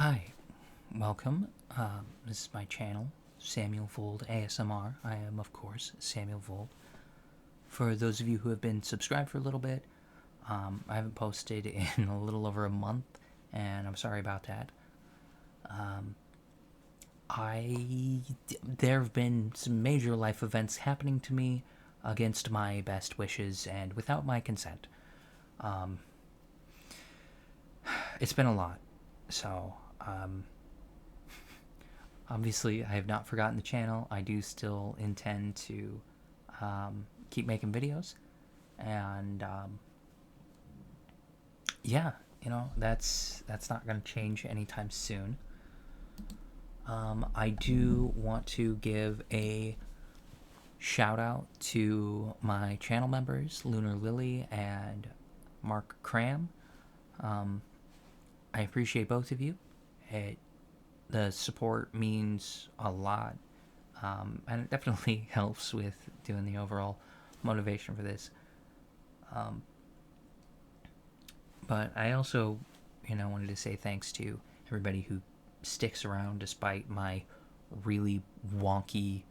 Hi, welcome. This is my channel, Samuel Vold ASMR. I am, of course, Samuel Vold. For those of you who have been subscribed for a little bit, I haven't posted in a little over a month, and I'm sorry about that. There have been some major life events happening to me against my best wishes and without my consent. It's been a lot, so obviously I have not forgotten the channel. I do still intend to keep making videos, and yeah, that's not going to change anytime soon. I do want to give a shout out to my channel members, Lunar Lily and Mark Cram. I appreciate both of you. The support means a lot, and it definitely helps with doing the overall motivation for this. But I also, wanted to say thanks to everybody who sticks around despite my really wonky.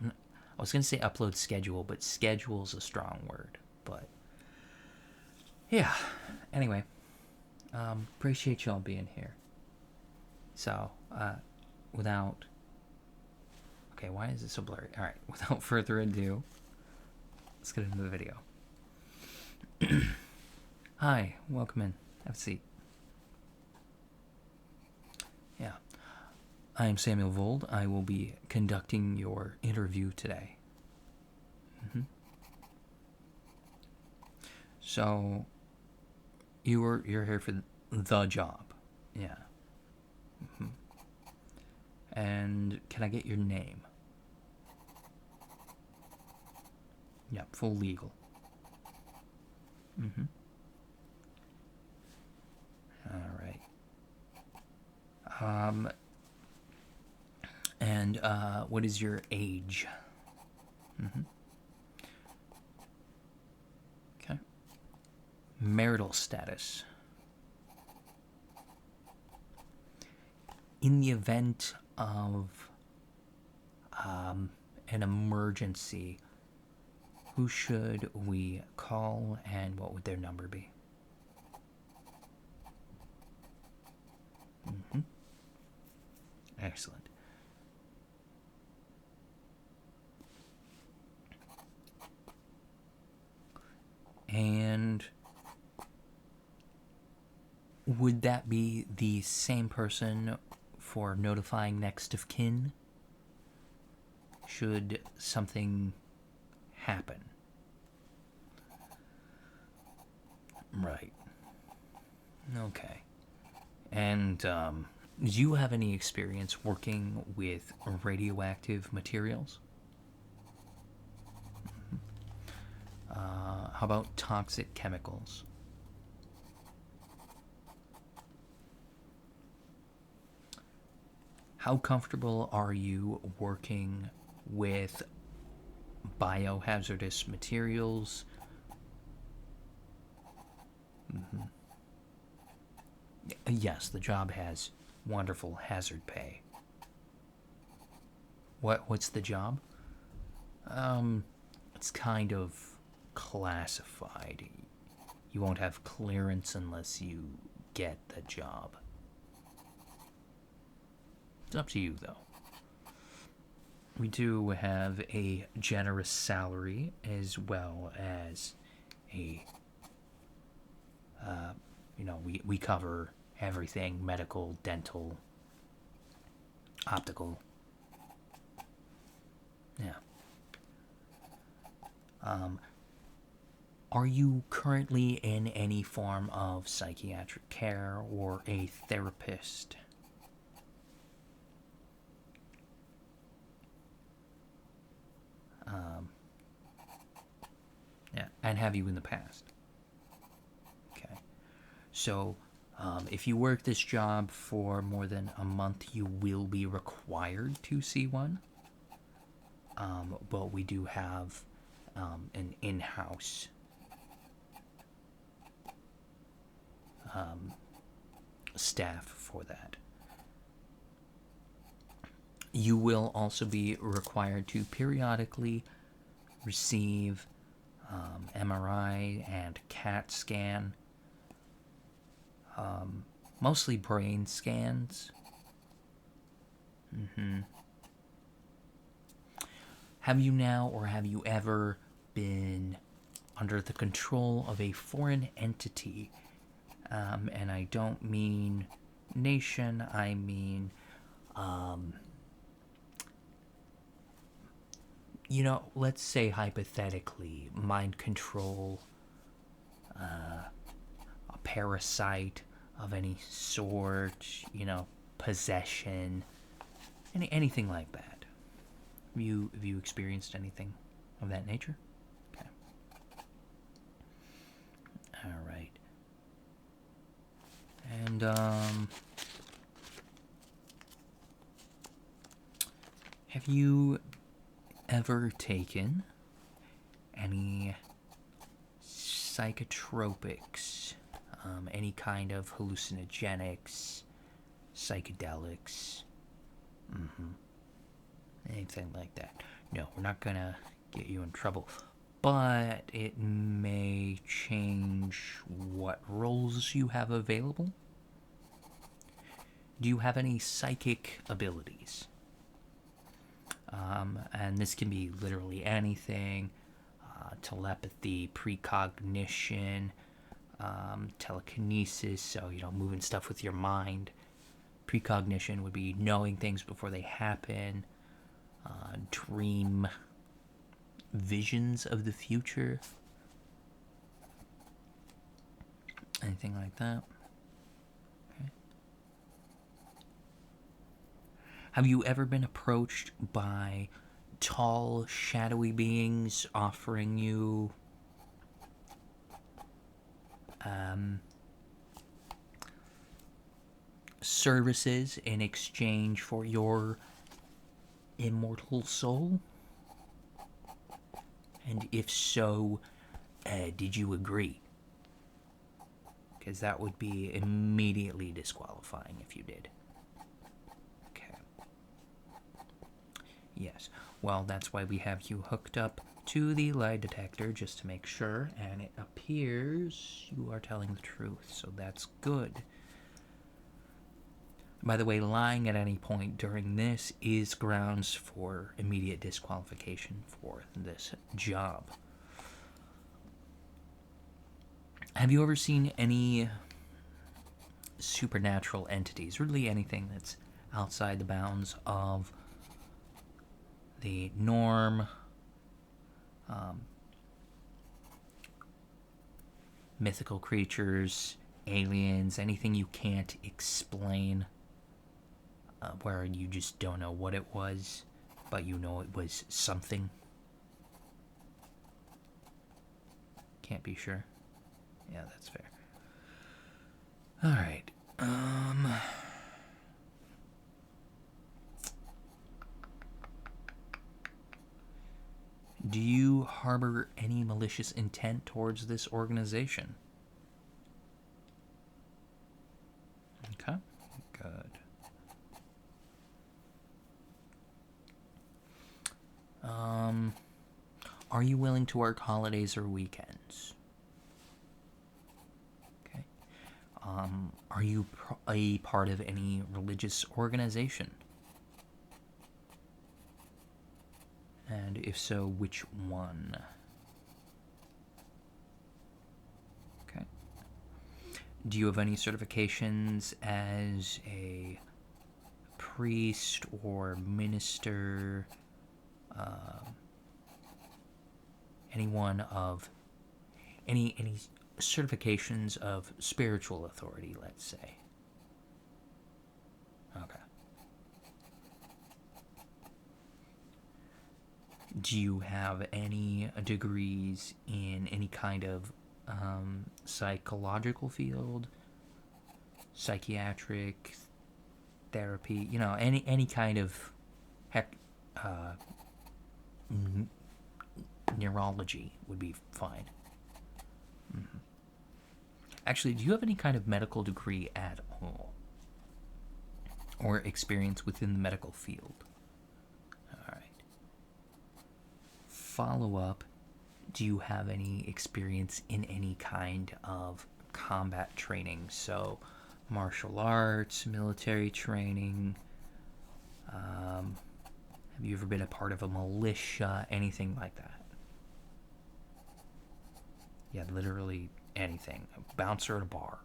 I was going to say upload schedule, but schedule's a strong word. But yeah, anyway, appreciate y'all being here. So, without... Okay, why is it so blurry? Alright, without further ado, let's get into the video. Hi, welcome in. Have a seat. Yeah. I am Samuel Vold. I will be conducting your interview today. So, you're here for the job. Yeah. And can I get your name? Yeah, full legal. All right. And what is your age? Okay. Marital status. In the event of an emergency, who should we call and what would their number be? Excellent. And would that be the same person for notifying next of kin should something happen? Right. Okay. And do you have any experience working with radioactive materials? How about toxic chemicals? How comfortable are you working with biohazardous materials? Yes, the job has wonderful hazard pay. What's the job? It's kind of classified. You won't have clearance unless you get the job. It's up to you, though. We do have a generous salary as well as a, we cover everything: medical, dental, optical. Yeah. Are you currently in any form of psychiatric care or a therapist? Yeah, and have you in the past? Okay. So, if you work this job for more than a month, you will be required to see one. But we do have an in-house staff for that. You will also be required to periodically receive MRI and CAT scan, mostly brain scans. Have you now or have you ever been under the control of a foreign entity? And I don't mean nation, I mean, let's say hypothetically, mind control, a parasite of any sort, possession, anything like that. Have you experienced anything of that nature? Okay. All right. And have you ever taken any psychotropics, any kind of hallucinogenics, psychedelics, anything like that? No, we're not gonna get you in trouble, but it may change what roles you have available. Do you have any psychic abilities? And this can be literally anything: telepathy, precognition, telekinesis, so, moving stuff with your mind. Precognition would be knowing things before they happen, dream visions of the future, anything like that. Okay. Have you ever been approached by tall, shadowy beings offering you services in exchange for your immortal soul? And if so, did you agree? Because that would be immediately disqualifying if you did. Okay. Yes. Well, that's why we have you hooked up to the lie detector, just to make sure, and it appears you are telling the truth, so that's good. By the way, lying at any point during this is grounds for immediate disqualification for this job. Have you ever seen any supernatural entities, really anything that's outside the bounds of the norm? Mythical creatures, aliens, anything you can't explain, where you just don't know what it was, but you know it was something. Can't be sure. Yeah, that's fair. Alright. Do you harbor any malicious intent towards this organization? Okay, good. Are you willing to work holidays or weekends? Okay. Are you a part of any religious organization? And if so, which one? Okay. Do you have any certifications as a priest or minister? Anyone of any certifications of spiritual authority, let's say? Okay. Do you have any degrees in any kind of psychological field, psychiatric therapy? Any kind of neurology would be fine. Mm-hmm. Actually, do you have any kind of medical degree at all? or experience within the medical field. All right. Follow up. Do you have any experience in any kind of combat training? So, martial arts, military training. Have you ever been a part of a militia? Anything like that? Yeah, literally anything. A bouncer at a bar.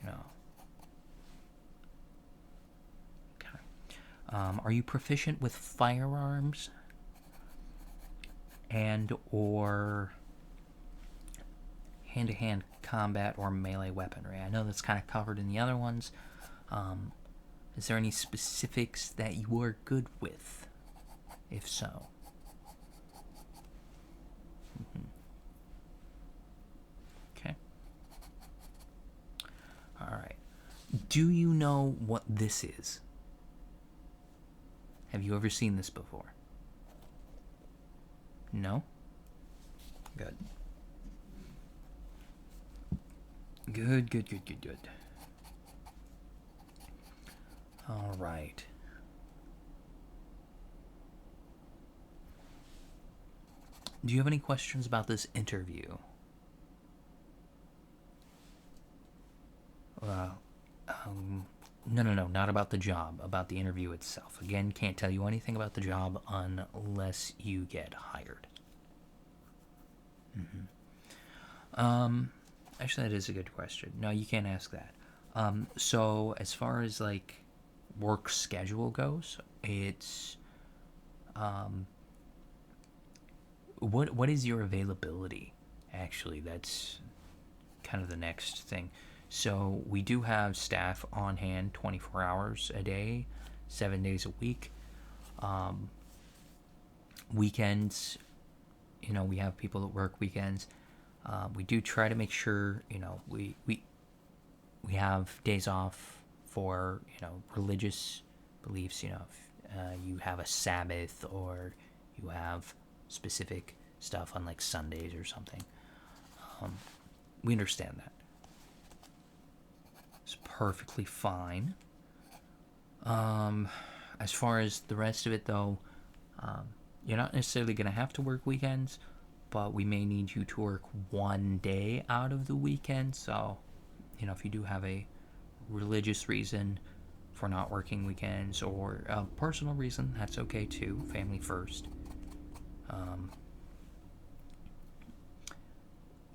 You know. Okay. Are you proficient with firearms and or hand-to-hand combat or melee weaponry? I know that's kind of covered in the other ones. Is there any specifics that you are good with? If so. Okay. All right. Do you know what this is? Have you ever seen this before? No? Good. Good. All right. Do you have any questions about this interview? No, not about the job, about the interview itself. Again, can't tell you anything about the job unless you get hired. Actually, that is a good question. No, you can't ask that. So as far as like work schedule goes, it's what is your availability? Actually, that's kind of the next thing. So we do have staff on hand 24 hours a day, 7 days a week. Weekends, we have people that work weekends. We do try to make sure, we have days off for, religious beliefs. If you have a Sabbath or you have specific stuff on like Sundays or something. We understand that. It's perfectly fine. As far as the rest of it, though, you're not necessarily going to have to work weekends, but we may need you to work one day out of the weekend. So, if you do have a religious reason for not working weekends or a personal reason, that's okay too. Family first.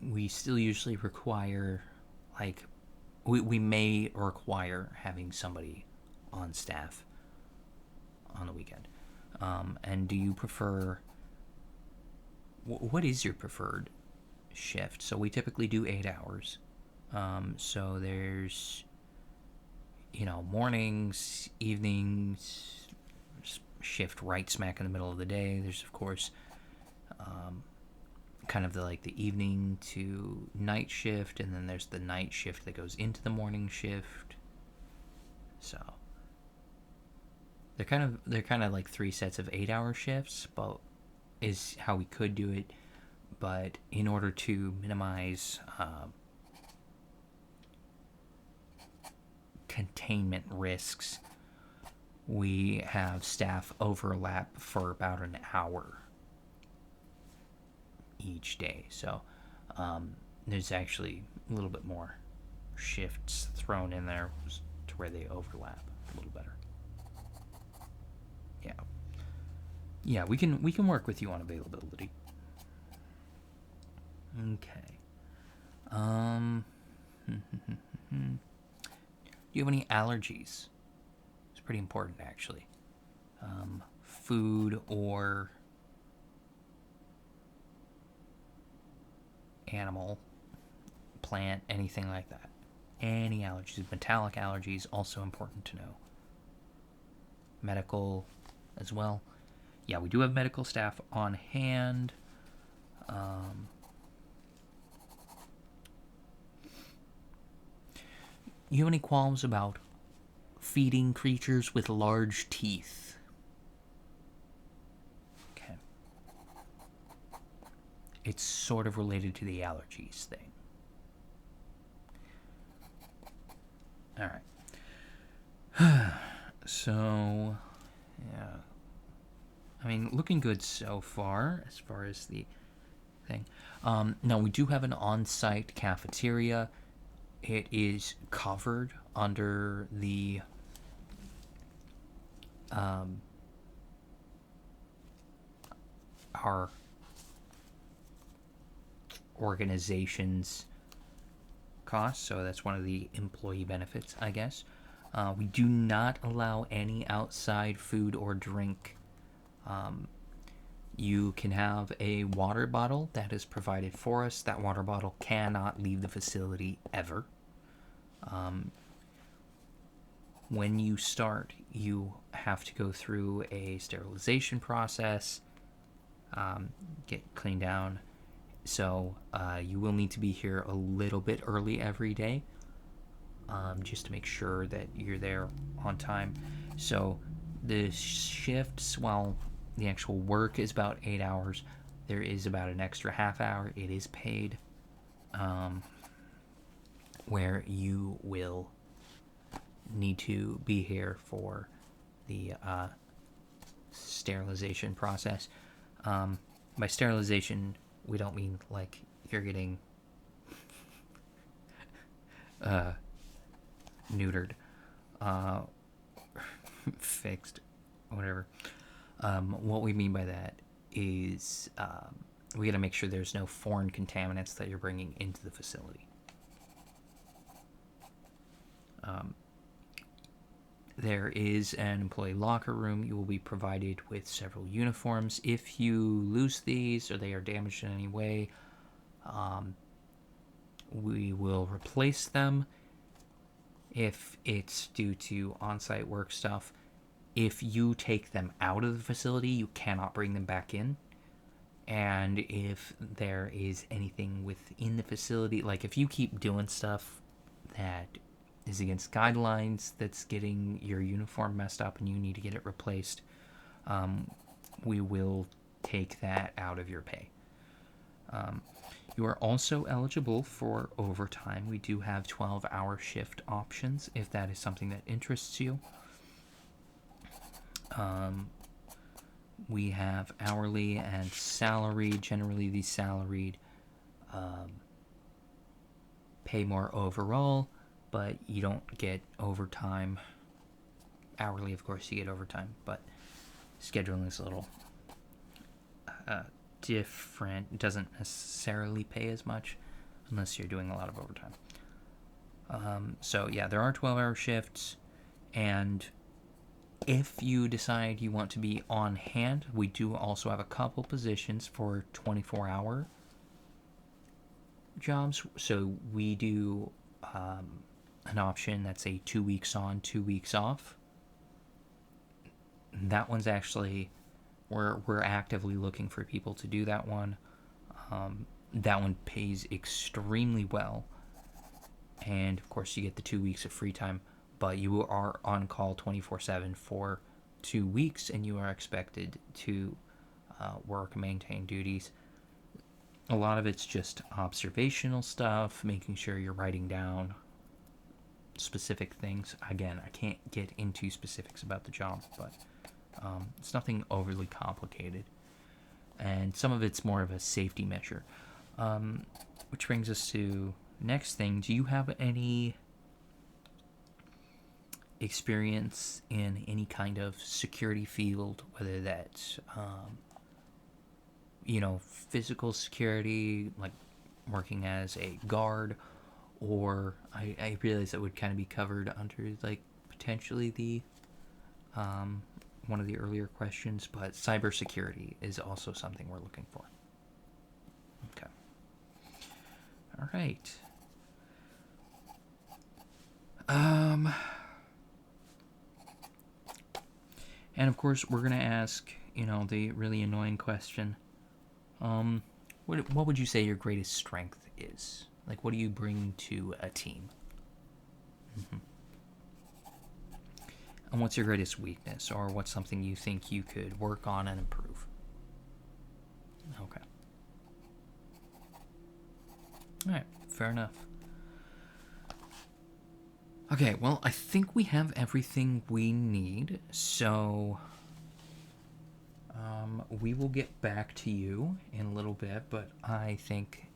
We still usually require, like, we may require having somebody on staff on the weekend. And do you prefer, what is your preferred shift? So we typically do 8 hours. So there's, mornings, evenings, shift right smack in the middle of the day. There's, of course, kind of the evening to night shift, and then there's the night shift that goes into the morning shift. So they're kind of like 3 sets of 8-hour shifts, but is how we could do it. But in order to minimize containment risks, we have staff overlap for about an hour each day. So there's actually a little bit more shifts thrown in there to where they overlap a little better. Yeah, we can work with you on availability. Okay. Do you have any allergies? It's pretty important, actually. Food or animal, plant, anything like that. Any allergies. Metallic allergies, also important to know. Medical as well. Yeah, we do have medical staff on hand. You have any qualms about feeding creatures with large teeth? Okay. It's sort of related to the allergies thing. Alright. So, yeah. I mean, looking good so far as the thing. Now, we do have an on site cafeteria. It is covered under the our organization's costs, so that's one of the employee benefits, I guess. We do not allow any outside food or drink. You can have a water bottle that is provided for us. That water bottle cannot leave the facility ever. When you start, you have to go through a sterilization process, get cleaned down. So you will need to be here a little bit early every day, just to make sure that you're there on time. So the shifts, while the actual work is about 8 hours, there is about an extra half hour. It is paid, where you will need to be here for the sterilization process. By sterilization, we don't mean like you're getting neutered, fixed, whatever. What we mean by that is we got to make sure there's no foreign contaminants that you're bringing into the facility. There is an employee locker room. You will be provided with several uniforms. If you lose these or they are damaged in any way, we will replace them if it's due to on-site work stuff. If you take them out of the facility, you cannot bring them back in. And if there is anything within the facility, like if you keep doing stuff that is against guidelines, that's getting your uniform messed up and you need to get it replaced, we will take that out of your pay. You are also eligible for overtime. We do have 12-hour shift options if that is something that interests you. We have hourly and salaried. Generally, the salaried pay more overall, but you don't get overtime. Hourly, of course, you get overtime, but scheduling is a little different. It doesn't necessarily pay as much unless you're doing a lot of overtime. So, yeah, there are 12-hour shifts, and if you decide you want to be on hand, we do also have a couple positions for 24-hour jobs. So we do an option that's a 2 weeks on, 2 weeks off. That one's actually, we're actively looking for people to do that one. That one pays extremely well. And of course you get the 2 weeks of free time, but you are on call 24/7 for 2 weeks, and you are expected to work and maintain duties. A lot of it's just observational stuff, making sure you're writing down specific things. Again, I can't get into specifics about the job, but it's nothing overly complicated. And some of it's more of a safety measure. Which brings us to next thing. Do you have any experience in any kind of security field, whether that's physical security, like working as a guard, or I realize that would kind of be covered under like potentially the one of the earlier questions, but cybersecurity is also something we're looking for. Okay. All right. And of course, we're gonna ask, the really annoying question. What would you say your greatest strength is? Like, what do you bring to a team? Mm-hmm. And what's your greatest weakness, or what's something you think you could work on and improve? Okay. All right, fair enough. Okay, well, I think we have everything we need, so we will get back to you in a little bit, but I think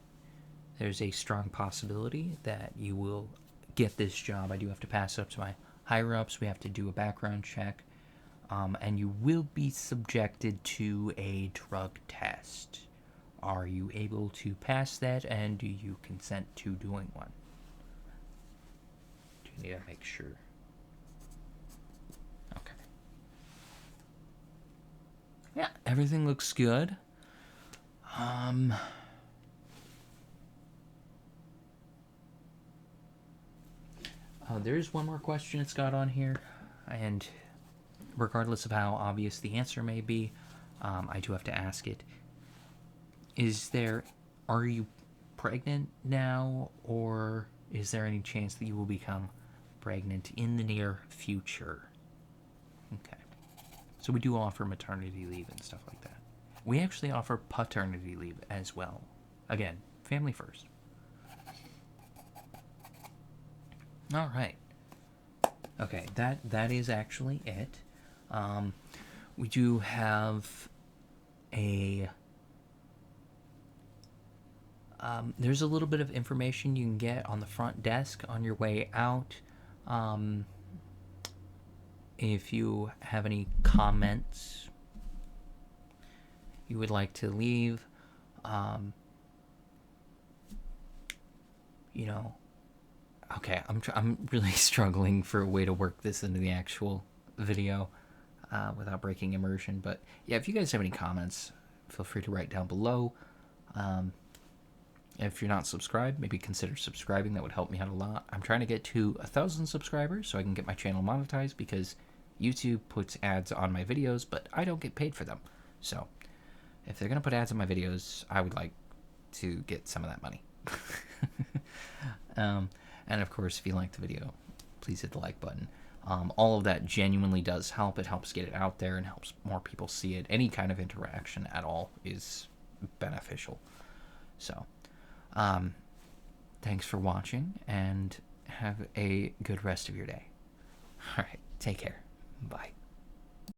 there's a strong possibility that you will get this job. I do have to pass it up to my higher ups. We have to do a background check, and you will be subjected to a drug test. Are you able to pass that, and do you consent to doing one? Do you need to make sure? Okay. Yeah, everything looks good. There's one more question it's got on here, and regardless of how obvious the answer may be, I do have to ask it. Are you pregnant now, or is there any chance that you will become pregnant in the near future? Okay. So we do offer maternity leave and stuff like that. We actually offer paternity leave as well. Again, family first. All right. Okay, that is actually it. We do have a. There's a little bit of information you can get on the front desk on your way out. If you have any comments you would like to leave, you know, okay, I'm really struggling for a way to work this into the actual video without breaking immersion. But yeah, if you guys have any comments, feel free to write down below. If you're not subscribed, maybe consider subscribing. That would help me out a lot. I'm trying to get to 1,000 subscribers so I can get my channel monetized, because YouTube puts ads on my videos, but I don't get paid for them. So if they're going to put ads on my videos, I would like to get some of that money. And of course, if you like the video, please hit the like button. All of that genuinely does help. It helps get it out there and helps more people see it. Any kind of interaction at all is beneficial. So, thanks for watching, and have a good rest of your day. All right, take care. Bye.